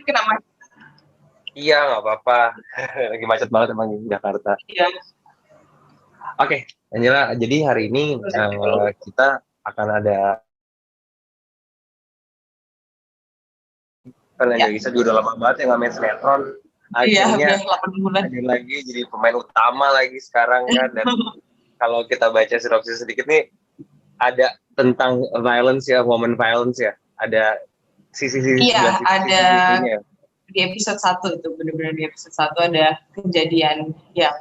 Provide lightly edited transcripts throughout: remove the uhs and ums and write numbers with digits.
kena macet. Iya, nggak apa-apa. Lagi macet banget emang di Jakarta. Iya. Oke, Angela, jadi hari ini kita akan ada kan Ya. Angela juga udah lama banget yang main sinetron. Iya, Akhirnya udah 8 bulan. ada lagi jadi pemain utama lagi sekarang kan. Dan kalau kita baca sinopsis sedikit nih, ada tentang violence ya, woman violence ya. Ada sisi-sisi Iya, ada sisi-sisinya. di episode 1 itu, benar-benar di episode 1 ada kejadian yang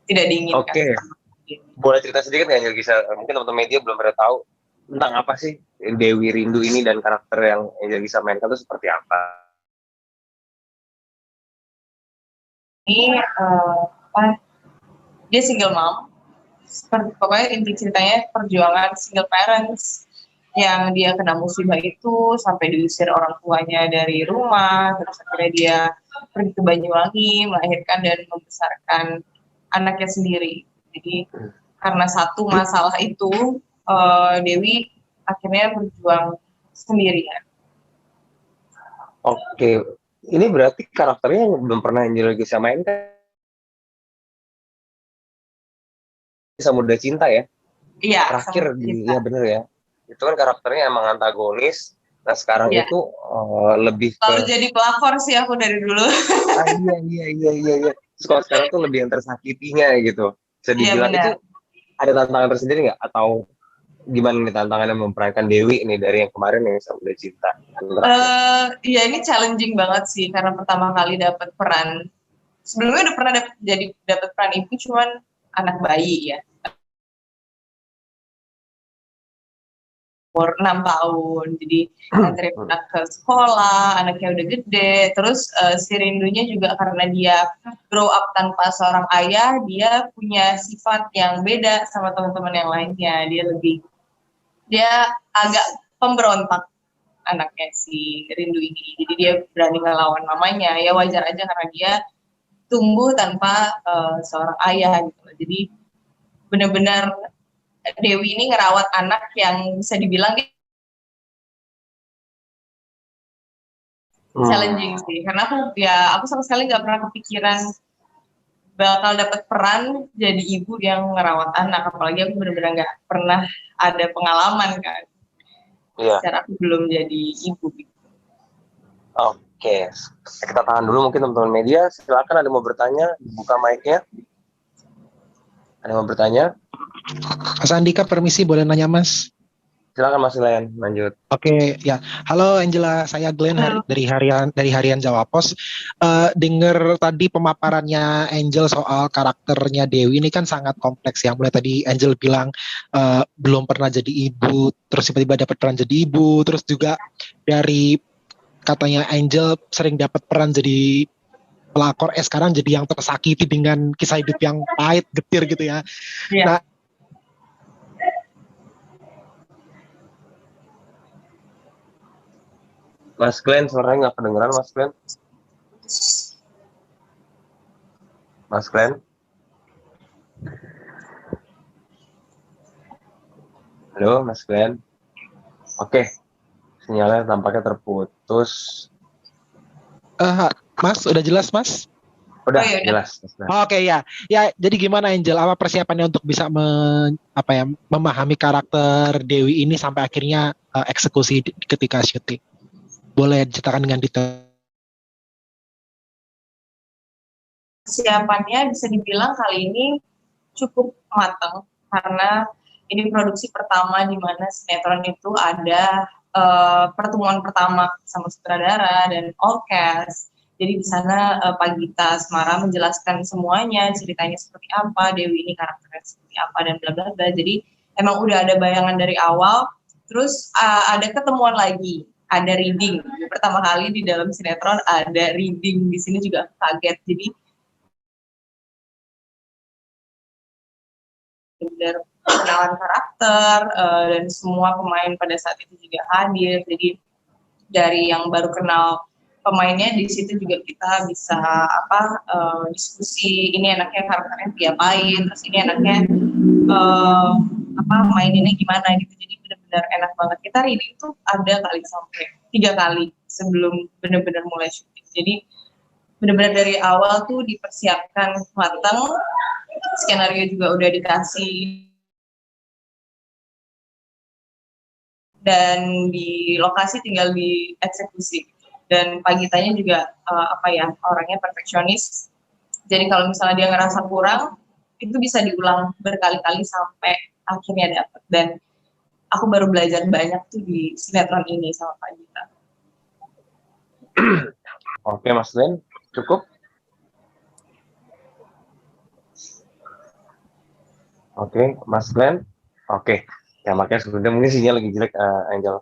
tidak diinginkan. Oke. Boleh cerita sedikit nggak Angel Gisa? Mungkin teman-teman media belum pernah tahu tentang apa sih Dewi Rindu ini dan karakter yang Angel Gisa mainkan itu seperti apa? Ini dia single mom. Pokoknya inti ceritanya perjuangan single parents yang dia kena musibah itu sampai diusir orang tuanya dari rumah, terus akhirnya dia pergi ke Banyuwangi melahirkan dan membesarkan anaknya sendiri. Jadi karena satu masalah itu Dewi akhirnya berjuang sendirian. Oke, ini berarti karakternya yang belum pernah Angel Gisa mainkan. Samudra Cinta ya? Iya. Terakhir iya bener ya. Itu kan karakternya emang antagonis. Nah sekarang itu lebih selalu jadi pelakor sih aku dari dulu. Iya. Terus kalau sekarang tuh lebih yang tersakitinya gitu. Bisa dibilang itu ada tantangan tersendiri nggak? Atau gimana nih tantangannya memperankan Dewi nih dari yang kemarin yang Samudra Cinta? Iya ini challenging banget sih karena pertama kali dapat peran. Sebelumnya udah pernah dapat peran ibu, cuman anak bayi ya. Umur 6 tahun, jadi anterin anak ke sekolah, anaknya udah gede, terus si Rindunya juga karena dia grow up tanpa seorang ayah, dia punya sifat yang beda sama teman-teman yang lainnya, dia agak pemberontak anaknya si Rindu ini, jadi dia berani ngelawan mamanya, ya wajar aja karena dia tumbuh tanpa seorang ayah gitu, jadi benar-benar Dewi ini ngerawat anak yang bisa dibilang challenging sih, karena aku sama sekali nggak pernah kepikiran bakal dapat peran jadi ibu yang ngerawat anak, apalagi aku benar-benar nggak pernah ada pengalaman kan, secara aku belum jadi ibu. Oke, kita tahan dulu mungkin teman-teman media, silakan ada mau bertanya, buka mic-nya. Ada mau bertanya? Mas Andika, permisi boleh nanya Mas? Silakan Mas Glenn, lanjut. Oke, ya. Halo Angela, saya Glenn dari harian Jawa Pos. Dengar tadi pemaparannya Angel soal karakternya Dewi ini kan sangat kompleks ya. Mulai tadi Angel bilang belum pernah jadi ibu, terus tiba-tiba dapat peran jadi ibu, terus juga dari katanya Angel sering dapat peran jadi pelakor, sekarang jadi yang tersakiti dengan kisah hidup yang pahit, getir gitu ya. Yeah. Nah, Mas Glenn, suaranya nggak kedengeran Mas Glenn? Mas Glenn? Halo Mas Glenn? Oke, sinyalnya tampaknya terputus. Mas, udah jelas Mas? Udah jelas. Oke, ya. Ya, jadi gimana Angel? Apa persiapannya untuk bisa memahami karakter Dewi ini sampai akhirnya eksekusi ketika syuting? Boleh diceritakan dengan detail? Persiapannya bisa dibilang kali ini cukup matang karena ini produksi pertama di mana sinetron itu ada pertemuan pertama sama sutradara dan all cast. Jadi di sana Pak Gita Asmara menjelaskan semuanya, ceritanya seperti apa, Dewi ini karakternya seperti apa dan bla bla bla. Jadi emang udah ada bayangan dari awal. Terus ada ketemuan lagi, ada reading. Pertama kali di dalam sinetron ada reading, di sini juga kaget. Jadi benar kenalan karakter dan semua pemain pada saat itu juga hadir. Jadi dari yang baru kenal pemainnya di situ juga kita bisa diskusi, ini enaknya karakternya diapain, terus ini enaknya main ini gimana gitu. Jadi benar-benar enak banget. Kita reading tuh ada kali sampai 3 kali sebelum benar-benar mulai syuting. Jadi benar-benar dari awal tuh dipersiapkan matang, skenario juga udah dikasih, dan di lokasi tinggal dieksekusi. Dan Pak Gitanya juga orangnya perfeksionis. Jadi kalau misalnya dia ngerasa kurang, itu bisa diulang berkali-kali sampai akhirnya dapet. Dan aku baru belajar banyak tuh di sinetron ini sama Pak Gita. Oke, Mas Glenn, cukup? Oke, Mas Glenn. Oke, ya makanya sebenarnya mungkin sinyal lagi jelek, Angel.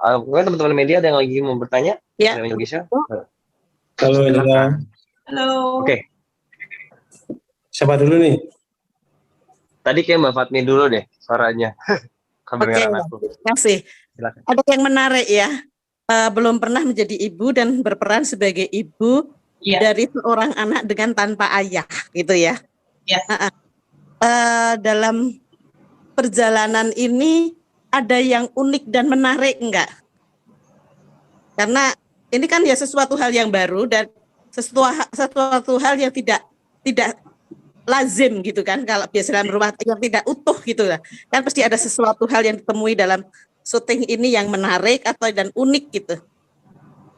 Mungkin teman-teman media ada yang lagi mau bertanya? Ya. Angel Gisha? Halo, Angela. Halo. Oke. Siapa dulu nih? Tadi kayak Mbak Fatmi dulu deh suaranya. Kedengaran aku. Terima kasih. Silakan. Ada yang menarik ya. Belum pernah menjadi ibu dan berperan sebagai ibu dari seorang anak dengan tanpa ayah, gitu ya. Yes. Dalam perjalanan ini ada yang unik dan menarik enggak? Karena ini kan ya sesuatu hal yang baru dan sesuatu hal yang tidak lazim gitu kan, kalau biasa dalam rumah yang tidak utuh gitu lah. Kan pasti ada sesuatu hal yang ditemui dalam syuting ini yang menarik atau dan unik gitu.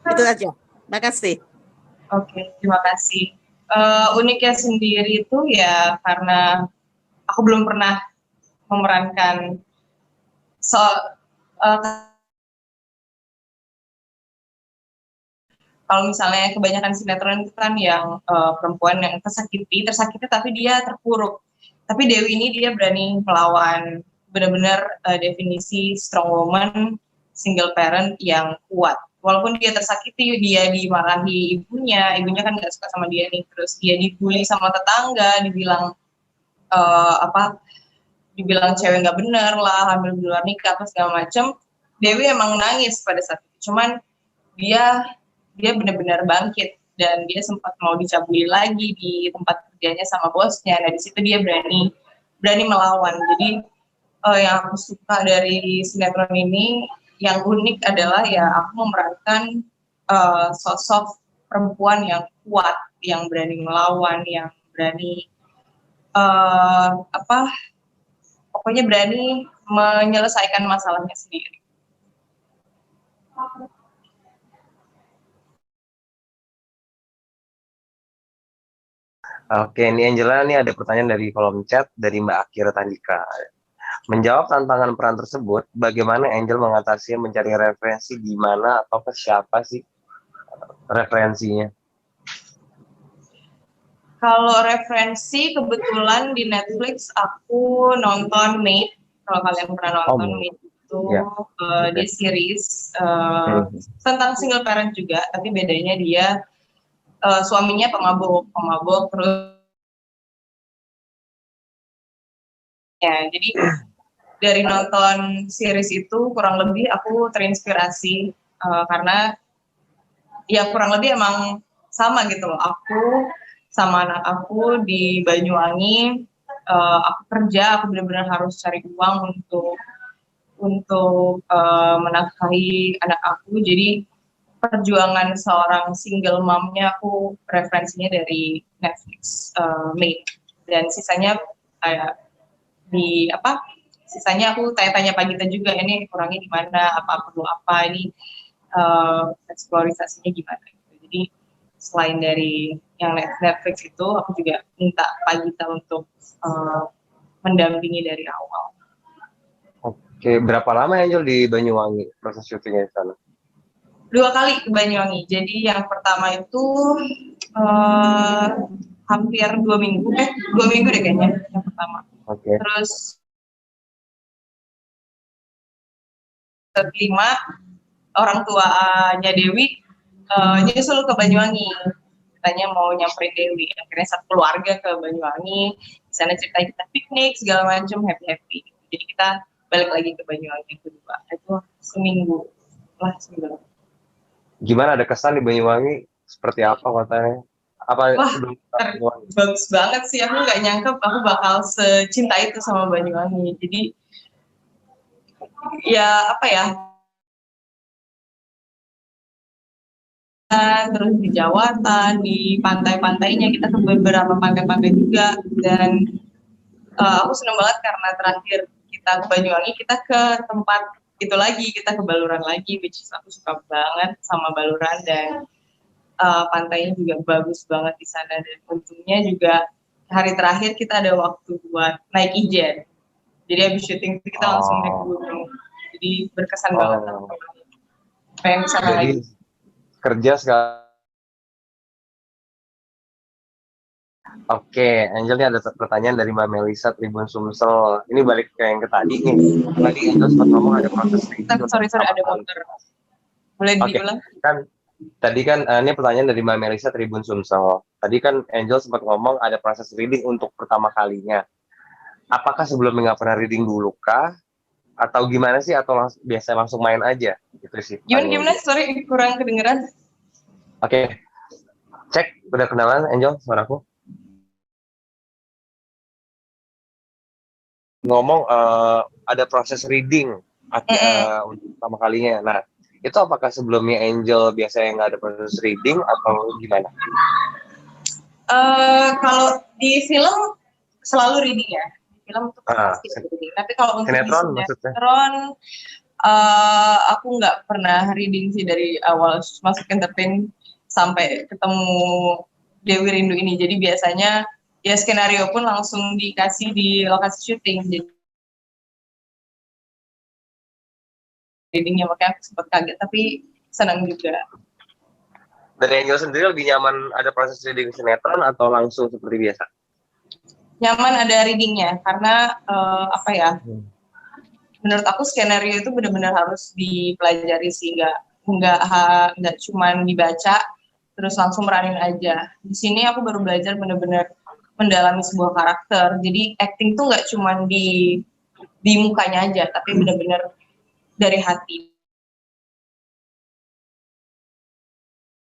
Itu aja. Makasih. Oke, terima kasih. Uniknya sendiri itu ya karena aku belum pernah memerankan kalau misalnya kebanyakan sinetron itu kan yang perempuan yang tersakiti tapi dia terpuruk. Tapi Dewi ini dia berani melawan, benar-benar definisi strong woman, single parent yang kuat. Walaupun dia tersakiti, dia dimarahi ibunya kan nggak suka sama dia nih, terus dia dibully sama tetangga, dibilang dibilang cewek nggak bener lah, hamil di luar nikah, apa segala macam. Dewi emang nangis pada saat itu, cuman dia benar-benar bangkit dan dia sempat mau dicabuli lagi di tempat kerjanya sama bosnya. Nah di situ dia berani melawan. Jadi yang aku suka dari sinetron ini yang unik adalah ya aku memerankan sosok perempuan yang kuat, yang berani melawan, yang berani pokoknya berani menyelesaikan masalahnya sendiri. Oke, ini Angela, nih ada pertanyaan dari kolom chat dari Mbak Akira Tandika. Menjawab tantangan peran tersebut, bagaimana Angel mengatasi mencari referensi di mana atau ke siapa sih referensinya? Kalau referensi kebetulan di Netflix aku nonton Maid. Kalau kalian pernah nonton Maid itu dia series tentang single parent juga, tapi bedanya dia suaminya pemabuk terus ya. Jadi dari nonton series itu kurang lebih aku terinspirasi karena ya kurang lebih emang sama gitu loh. Aku sama anak aku di Banyuwangi, aku kerja, aku benar-benar harus cari uang untuk menafkahi anak aku. Jadi perjuangan seorang single momnya aku referensinya dari Netflix Maid, dan sisanya sisanya aku tanya-tanya Pak Gita juga, ini kurangnya di mana, perlu apa, ini eksplorisasinya gimana gitu. Jadi selain dari yang Netflix itu, aku juga minta Pak Gita untuk mendampingi dari awal. Oke, berapa lama Angel di Banyuwangi proses syutingnya di sana? 2 kali ke Banyuwangi. Jadi yang pertama itu hampir 2 minggu, 2 minggu deh kayaknya yang pertama. Oke. Terus kelima, orang tuanya Dewi nyusul ke Banyuwangi. Katanya mau nyamperin Dewi. Akhirnya satu keluarga ke Banyuwangi. Di sana cerita kita piknik segala macam, happy. Jadi kita balik lagi ke Banyuwangi yang kedua. Itu seminggu. Gimana, ada kesan di Banyuwangi? Seperti apa kotanya? Wah, bagus banget sih. Aku nggak nyangka aku bakal secinta itu sama Banyuwangi. Jadi ya terus di Jawatan, di pantai-pantainya, kita ke beberapa pantai-pantai juga. Dan aku senang banget karena terakhir kita ke Banyuwangi, kita ke tempat itu lagi, kita ke Baluran lagi, which is aku suka banget sama Baluran, dan pantainya juga bagus banget di sana. Dan untungnya juga hari terakhir kita ada waktu buat naik Ijen. Jadi habis syuting itu kita langsung naik gunung. Jadi berkesan banget. Pengen ke sana lagi. Kerja sekarang. Oke, Angel ini ada pertanyaan dari Mbak Melisa Tribun Sumsel. Ini balik ke yang ke tadi nih. Tadi Angel sempat ngomong ada proses Sorry, ada motor. Boleh diulang? Tadi kan ini pertanyaan dari Mbak Melisa Tribun Sumsel. Tadi kan Angel sempat ngomong ada proses reading untuk pertama kalinya. Apakah sebelumnya nggak pernah reading dulu kah? Atau gimana sih? Atau biasa langsung main aja? Gitu sih. Gimana? Sorry, kurang kedengeran. Oke. Cek, udah kenalan Angel suaraku? Ngomong ada proses reading untuk pertama kalinya. Nah, itu apakah sebelumnya Angel biasanya nggak ada proses reading atau gimana? Kalau di film selalu reading ya. Film itu pasti reading. Tapi kalau untuk sinetron, aku nggak pernah reading sih dari awal masuk entertain sampai ketemu Dewi Rindu ini. Jadi biasanya ya skenario pun langsung dikasih di lokasi syuting. Jadi readingnya makanya aku sempat kaget, tapi senang juga. Dari Angel sendiri lebih nyaman ada proses reading sinetron atau langsung seperti biasa? Nyaman ada readingnya, karena menurut aku skenario itu benar-benar harus dipelajari sih, nggak cuma dibaca terus langsung meranin aja. Di sini aku baru belajar benar-benar mendalami sebuah karakter. Jadi acting tuh nggak cuma di mukanya aja, tapi benar-benar dari hati.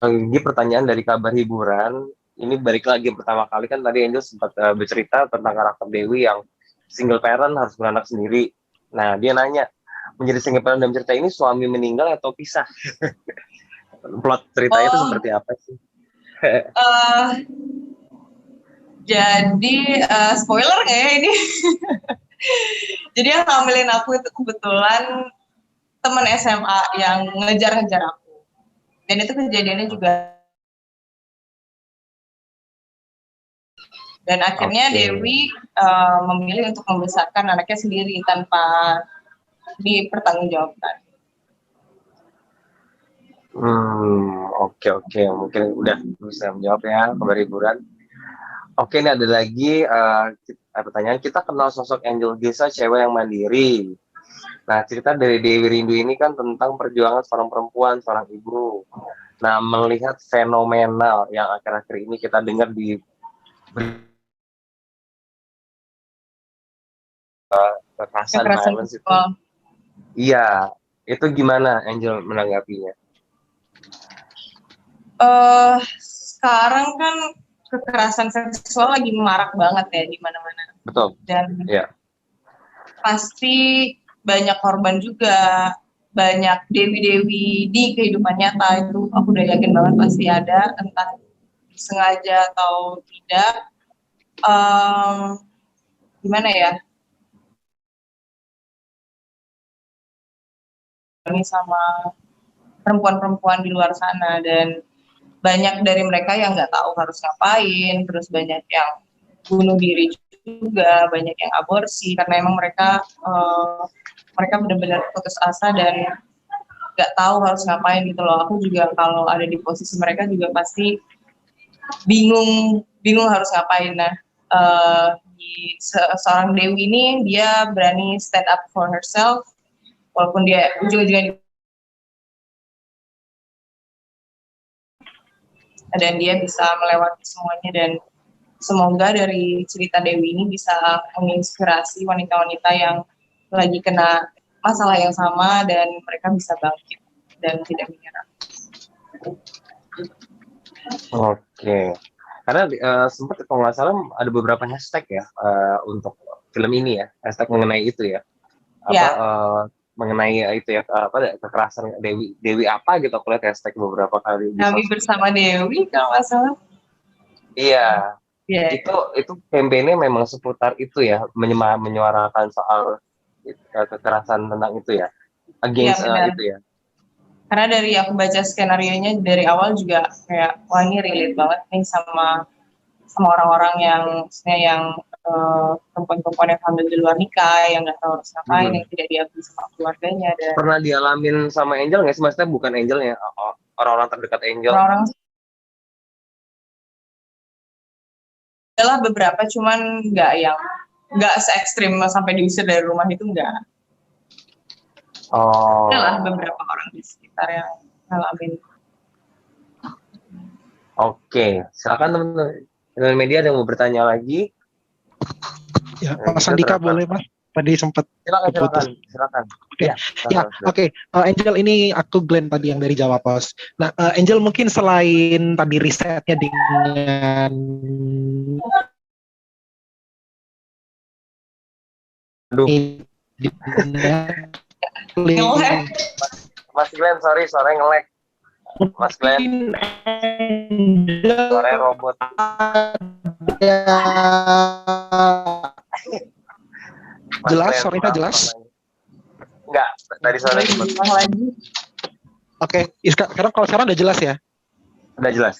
Ini pertanyaan dari Kabar Hiburan. Ini balik lagi pertama kali kan tadi Angel sempat bercerita tentang karakter Dewi yang single parent harus beranak sendiri. Nah, dia nanya, menjadi single parent dalam cerita ini suami meninggal atau pisah? Plot ceritanya itu seperti apa sih? Jadi spoiler nggak ya ini? Jadi yang ngambilin aku itu kebetulan teman SMA yang ngejar-ngejar aku. Dan itu kejadiannya juga. Dan akhirnya Dewi memilih untuk membesarkan anaknya sendiri tanpa dipertanggungjawabkan. Oke. Mungkin udah bisa menjawab ya Kabar Hiburan. Oke, ini ada lagi pertanyaan. Kita kenal sosok Angel Gesa, cewek yang mandiri. Nah, cerita dari Dewi Rindu ini kan tentang perjuangan seorang perempuan, seorang ibu. Nah, melihat fenomenal yang akhir-akhir ini kita dengar di kekerasan violence itu. Iya, itu gimana Angel menanggapinya? Sekarang kan kekerasan seksual lagi marak banget ya di mana-mana. Betul. Dan pasti banyak korban juga, banyak dewi-dewi di kehidupan nyata itu aku udah yakin banget pasti ada, entah sengaja atau tidak. Gimana ya? Ini sama perempuan-perempuan di luar sana, dan banyak dari mereka yang nggak tahu harus ngapain, terus banyak yang bunuh diri juga, banyak yang aborsi karena emang mereka benar-benar putus asa dan nggak tahu harus ngapain gitu loh. Aku juga kalau ada di posisi mereka juga pasti bingung harus ngapain. Nah, seorang Dewi ini dia berani stand up for herself walaupun dia ujung-ujungnya dan dia bisa melewati semuanya, dan semoga dari cerita Dewi ini bisa menginspirasi wanita-wanita yang lagi kena masalah yang sama dan mereka bisa bangkit dan tidak menyerah. Oke. Karena sempat kalau nggak salah ada beberapa hashtag ya untuk film ini ya, hashtag mengenai itu ya. mengenai itu ya kekerasan Dewi apa gitu, aku lihat hashtag beberapa kali di Kami sosmed. bersama Dewi kalau nggak salah. Iya, Iya. itu kampanye memang seputar itu ya, menyuarakan soal kekerasan tentang itu ya, Iya against benar. itu ya. Karena dari aku baca skenario-nya dari awal juga kayak wah ini relate banget nih sama orang-orang yang perempuan-perempuan yang hamil di luar nikah, yang nggak tahu harus ngapain, yang tidak diakui sama keluarganya, dan Pernah dialamin sama Angel nggak sih? Maksudnya bukan Angel ya, orang-orang terdekat Angel. orang-orang adalah beberapa, cuman nggak se ekstrim sampai diusir dari rumah itu nggak. Adalah beberapa orang di sekitar yang ngalamin. Oke, silakan teman-teman media ada yang mau bertanya lagi? Ya, Mas Andika boleh Mas? Tadi sempat Silakan. Oke. Oke. Angel, ini aku Glenn tadi yang dari Jawa Pos. Nah, Angel mungkin selain tadi risetnya dengan Mas Glenn, sorry, suaranya nge-lag. Mas Glenn, suaranya robot. Jelas, suaranya jelas? Enggak, dari suara lagi. Oke, sekarang udah jelas ya? Udah jelas.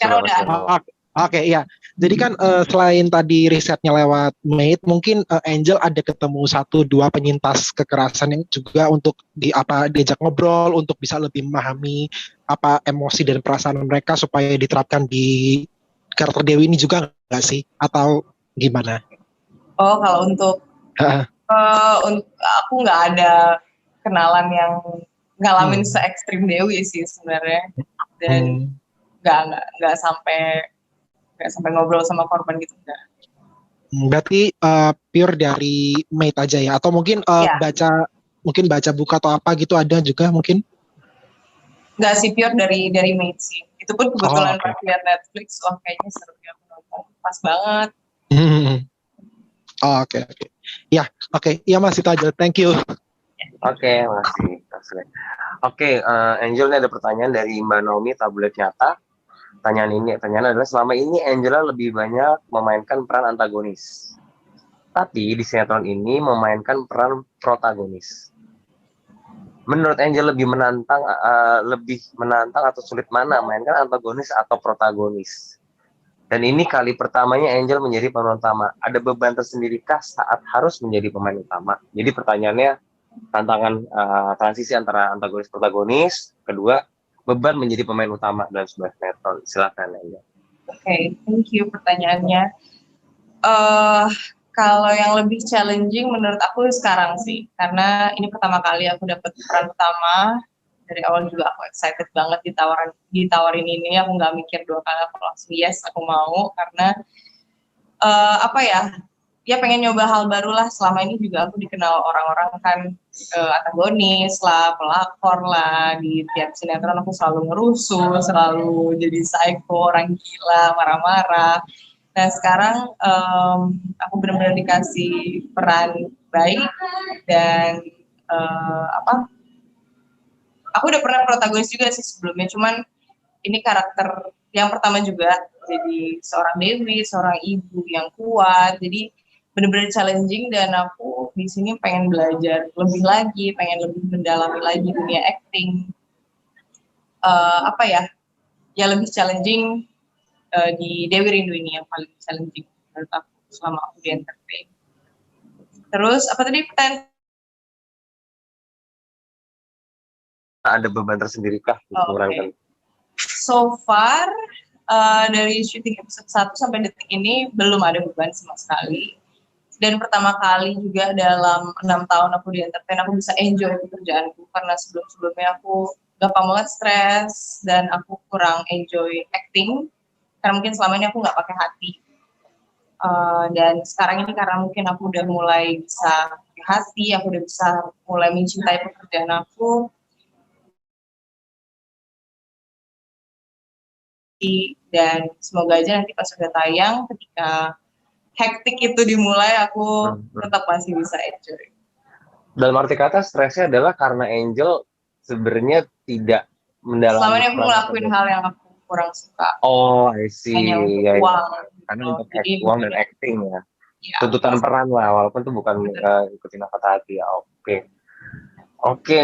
Oke, iya. Jadi kan selain tadi risetnya lewat Mate, mungkin Angel ada ketemu 1-2 penyintas kekerasan yang juga untuk diajak ngobrol untuk bisa lebih memahami apa emosi dan perasaan mereka supaya diterapkan di karakter Dewi ini juga nggak sih? Atau gimana? Oh, kalau untuk aku nggak ada kenalan yang ngalamin se-ekstrim Dewi sih sebenarnya, dan nggak sampai ngobrol sama korban gitu enggak. Berarti pure dari Mate aja ya, atau mungkin baca buku atau apa gitu ada juga mungkin? Nggak sih, pure dari Mate sih. Itu pun kebetulan pas lihat Netflix, wah kayaknya seru ya, aku nonton, pas banget. Oke. Ya, oke. Ya Mas, itu aja. Thank you. Oke, makasih. Oke, Angel, ini ada pertanyaan dari Mbak Naomi Tablet Nyata. Pertanyaan adalah, selama ini Angela lebih banyak memainkan peran antagonis, tapi di sinetron ini memainkan peran protagonis. Menurut Angel lebih menantang atau sulit mana, mainkan antagonis atau protagonis? Dan ini kali pertamanya Angel menjadi pemeran utama. Ada beban tersendirikah saat harus menjadi pemain utama? Jadi pertanyaannya, tantangan transisi antara antagonis protagonis, kedua beban menjadi pemain utama dalam sebuah sinetron. Silakan Angel. Oke, thank you pertanyaannya. Kalau yang lebih challenging menurut aku sekarang sih, karena ini pertama kali aku dapat peran utama. Dari awal juga aku excited banget ditawarin ini, aku nggak mikir 2 kali, aku langsung yes, aku mau, karena ya pengen nyoba hal baru lah. Selama ini juga aku dikenal orang-orang kan antagonis lah, pelakor lah, di tiap sinetron aku selalu ngerusuh, selalu jadi psycho, orang gila, marah-marah. Nah sekarang aku benar-benar dikasih peran baik, dan aku udah pernah protagonis juga sih sebelumnya, cuman ini karakter yang pertama juga, jadi seorang Dewi, seorang ibu yang kuat, jadi benar-benar challenging, dan aku di sini pengen belajar lebih lagi, pengen lebih mendalami lagi dunia acting. Ya lebih challenging di Dewi Rindu ini yang paling challenging menurut aku selama aku di entertain. Terus apa tadi pertanyaan? Ada beban tersendirikah memerankan? So far dari syuting episode 1 sampai detik ini belum ada beban sama sekali. Dan pertama kali juga dalam 6 tahun aku di entertain, aku bisa enjoy pekerjaanku, karena sebelum-sebelumnya aku gampang banget stres dan aku kurang enjoy acting, karena mungkin selama ini aku nggak pakai hati. Dan sekarang ini karena mungkin aku udah mulai bisa pakai hati, aku udah bisa mulai mencintai pekerjaan aku, dan semoga aja nanti pas sudah tayang, ketika hektik itu dimulai, aku tetap masih bisa enjoy. Dalam arti kata stresnya adalah karena Angel sebenarnya tidak Selama mendalami ini aku peran ngelakuin tersebut. hal yang aku kurang suka, Oh, I see. hanya untuk Ya, ya. uang Karena gitu. untuk Jadi uang dan acting ya. ya Tuntutan peran lah, walaupun itu bukan ikutin kata hati ya. Oke. Oke,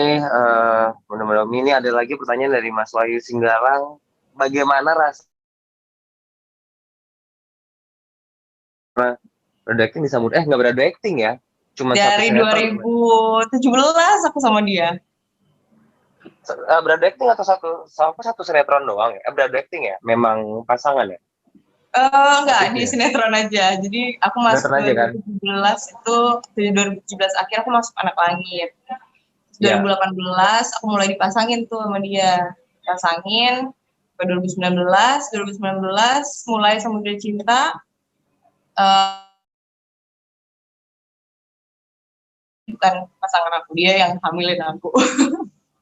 Bunda Naomi, ini ada lagi pertanyaan dari Mas Wahyu Singgalang. Bagaimana rasa beradu acting disambut? Nggak beradu acting ya? Cuma satu dari sinetron. 2017 aku sama dia. Beradu acting atau satu sinetron doang ya? Beradu acting ya? Memang pasangan ya? Enggak, Aktif di ya? sinetron aja. Jadi aku masuk Sinetron aja kan? 2017 itu, di 2017 akhir aku masuk Anak Langit. Ya. 2018 aku mulai dipasangin tuh sama dia. Pasangin ke 2019 mulai Samudra Cinta. Bukan pasangan aku, dia yang hamilin aku.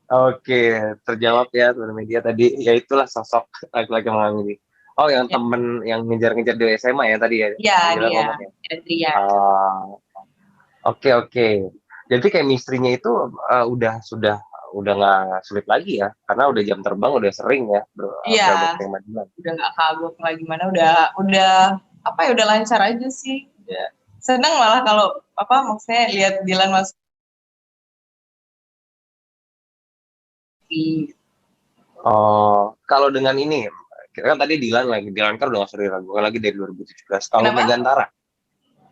Oke, terjawab ya teman media tadi. Ya itulah sosok laki-laki mengamini. Oh, yang Ya. temen yang ngejar-ngejar di SMA ya tadi ya? Iya, Angela dia. ngomong ya? Adrian. Oke. Jadi chemistry-nya itu udah nggak sulit lagi ya, karena udah jam terbang udah sering ya Iya, berada Madinah. udah nggak kagok lagi gimana, udah apa ya, udah lancar aja sih. Udah seneng malah kalau apa, maksudnya lihat Dilan masuk di Oh, kalau dengan ini, kita kan tadi Dilan kan udah nggak usah diragukan lagi dari 2017. Kalau kenapa? Megantara,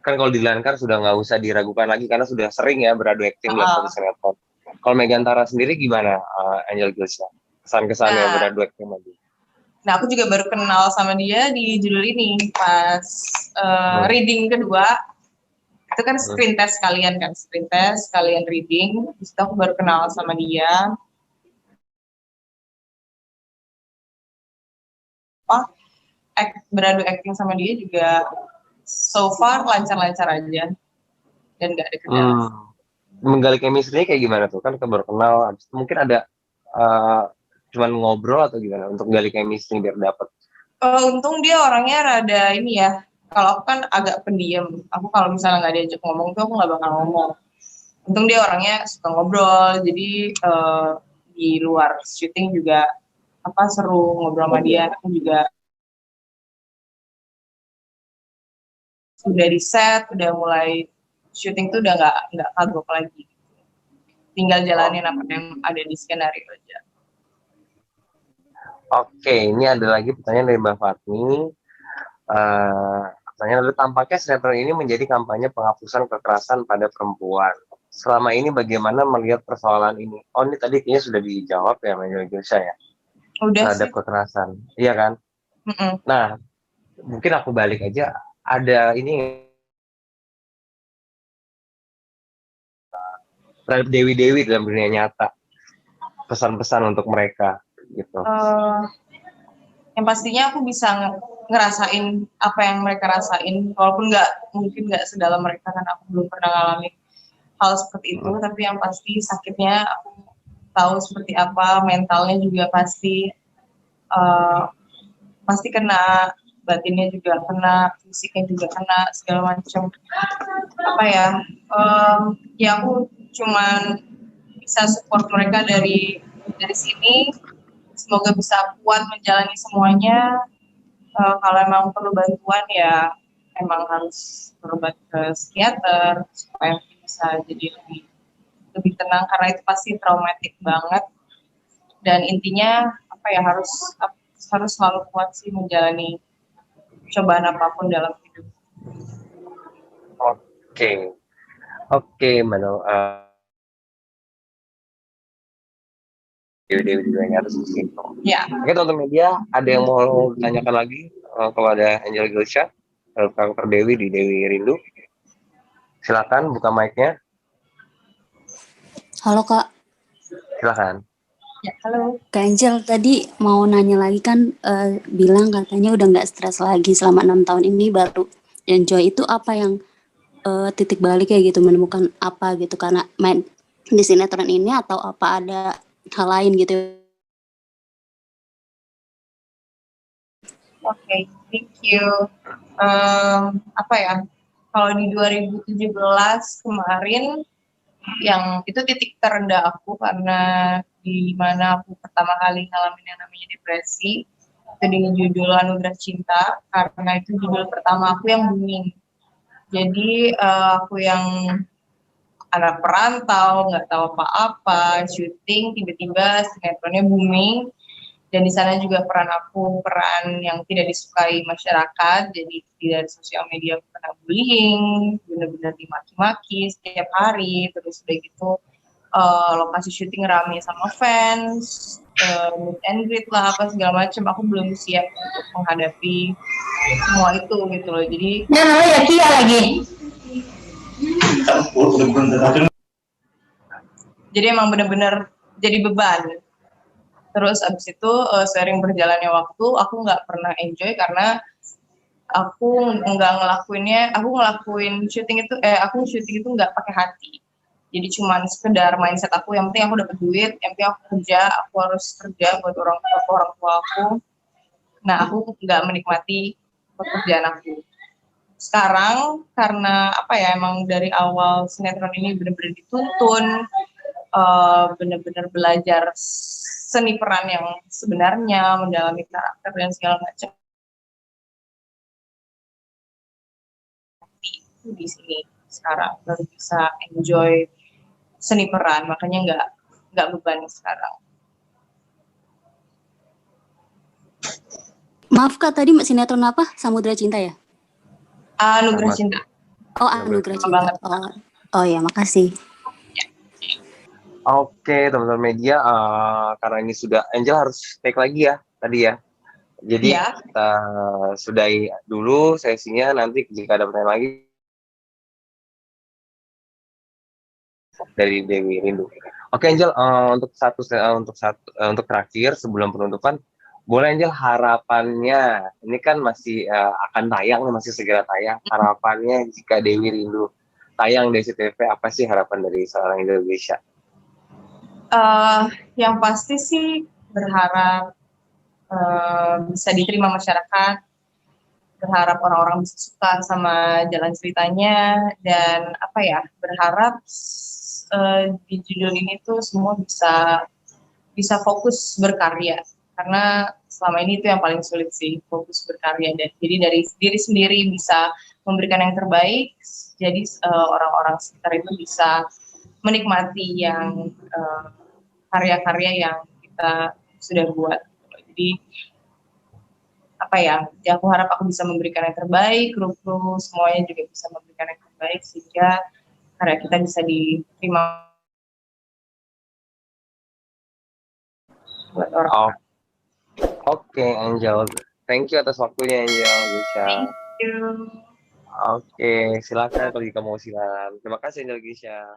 kan kalau Dilan kan sudah nggak usah diragukan lagi karena sudah sering ya beradu acting dalam satu sinetron. Kalau Megantara sendiri gimana, Angel Gilsa? Kesan-kesannya Nah, beradu acting lagi? nah aku juga baru kenal sama dia di judul ini pas reading kedua. Itu kan screen test kalian reading. Terus aku baru kenal sama dia. Oh, beradu acting sama dia juga so far lancar-lancar aja dan nggak ada kendala. Menggali chemistry kayak gimana tuh? Kan baru kenal, mungkin ada cuman ngobrol atau gimana untuk gali chemistry biar dapet? Untung dia orangnya rada ini ya. Kalau aku kan agak pendiam. Aku kalau misalnya nggak diajak ngomong tuh aku nggak bakal ngomong. Untung dia orangnya suka ngobrol. Jadi di luar syuting juga apa seru ngobrol sama dia. Aku juga udah di set, udah mulai syuting tuh udah nggak kagok lagi. Tinggal jalanin apa yang ada di skenario aja. Oke, ini ada lagi pertanyaan dari Mbak Fatmi. Pertanyaan adalah, tampaknya sinetron ini menjadi kampanye penghapusan kekerasan pada perempuan. Selama ini bagaimana melihat persoalan ini? Oh, ini tadi kayaknya sudah dijawab ya, Mbak Gilsa ya? Udah Terhadap sih. kekerasan. Iya kan? Nah, mungkin aku balik aja. Ada ini terhadap dewi-dewi dalam dunia nyata. Pesan-pesan untuk mereka gitu. Yang pastinya aku bisa ngerasain apa yang mereka rasain, walaupun mungkin nggak sedalam mereka, kan aku belum pernah ngalamin hal seperti itu. Tapi yang pasti sakitnya aku tahu seperti apa, mentalnya juga pasti kena, batinnya juga kena, fisiknya juga kena, segala macam. Apa ya? Ya aku cuman bisa support mereka dari sini. Semoga bisa kuat menjalani semuanya. Kalau emang perlu bantuan ya emang harus berobat ke psikiater supaya bisa jadi lebih tenang, karena itu pasti traumatik banget. Dan intinya apa ya, harus selalu kuat sih menjalani cobaan apapun dalam hidup. Oke, Mano. Dewi juga harus gitu. Ya. Oke, teman-teman media, ada yang mau tanyakan lagi kepada Angel Gilsa, karakter Dewi di Dewi Rindu? Silakan buka mic-nya. Halo Kak. Silakan. Ya, halo. Kak Angel tadi mau nanya lagi kan, bilang katanya udah nggak stres lagi selama 6 tahun ini baru enjoy. Itu apa yang titik balik kayak gitu, menemukan apa gitu karena main di sinetron ini, atau apa ada hal lain gitu? Oke, thank you. Apa ya, kalau di 2017 kemarin yang itu titik terendah aku karena di mana aku pertama kali ngalamin yang namanya depresi itu dengan judul Anugerah Cinta karena itu judul pertama aku yang booming. Jadi aku yang anak perantau nggak tahu apa-apa, syuting tiba-tiba sinetronnya booming. Dan di sana juga peran yang tidak disukai masyarakat, jadi dari sosial media aku kena bullying, benar-benar dimaki-maki setiap hari, terus udah gitu lokasi syuting rame sama fans, meet and greet lah apa segala macam, aku belum siap untuk menghadapi semua itu gitu loh, jadi ya Kia lagi. Jadi emang benar-benar jadi beban. Terus abis itu seiring berjalannya waktu, aku nggak pernah enjoy karena aku nggak ngelakuin syuting itu, aku syuting itu nggak pakai hati. Jadi cuman sekedar mindset aku, yang penting aku dapat duit, yang penting aku kerja, aku harus kerja buat orang tua aku. Nah, aku nggak menikmati pekerjaan aku. Sekarang karena apa ya, emang dari awal sinetron ini benar-benar dituntun, benar-benar belajar seni peran yang sebenarnya, mendalami karakter dan segala macam. Di sini sekarang baru bisa enjoy seni peran, makanya nggak beban sekarang. Maaf Kak, tadi sinetron apa? Samudra Cinta ya? Anugerah Cinta. Oh, Anugerah Cinta. Oh ya, makasih. Oke, teman-teman media, karena ini sudah Angel harus take lagi ya tadi ya. Jadi kita sudahi dulu sesinya, nanti jika ada pertanyaan lagi dari Dewi Rindu. Oke Angel, untuk terakhir sebelum penutupan, boleh Angel harapannya, ini kan masih akan tayang, masih segera tayang, harapannya jika Dewi Rindu tayang di SCTV, apa sih harapan dari seorang Indonesia? Yang pasti sih berharap bisa diterima masyarakat, berharap orang-orang bisa suka sama jalan ceritanya, dan apa ya, berharap di judul ini tuh semua bisa fokus berkarya, karena selama ini itu yang paling sulit sih, fokus berkarya. Dan jadi dari diri sendiri bisa memberikan yang terbaik, jadi orang-orang sekitar itu bisa menikmati yang karya-karya yang kita sudah buat. Jadi apa ya, aku harap aku bisa memberikan yang terbaik, kru-kru semuanya juga bisa memberikan yang terbaik sehingga karya kita bisa diterima buat orang. Oke, Angel, thank you atas waktunya Angel, Gisha. Thank you. Oke, silakan kalau jika mau silakan. Terima kasih Angel, Gisha.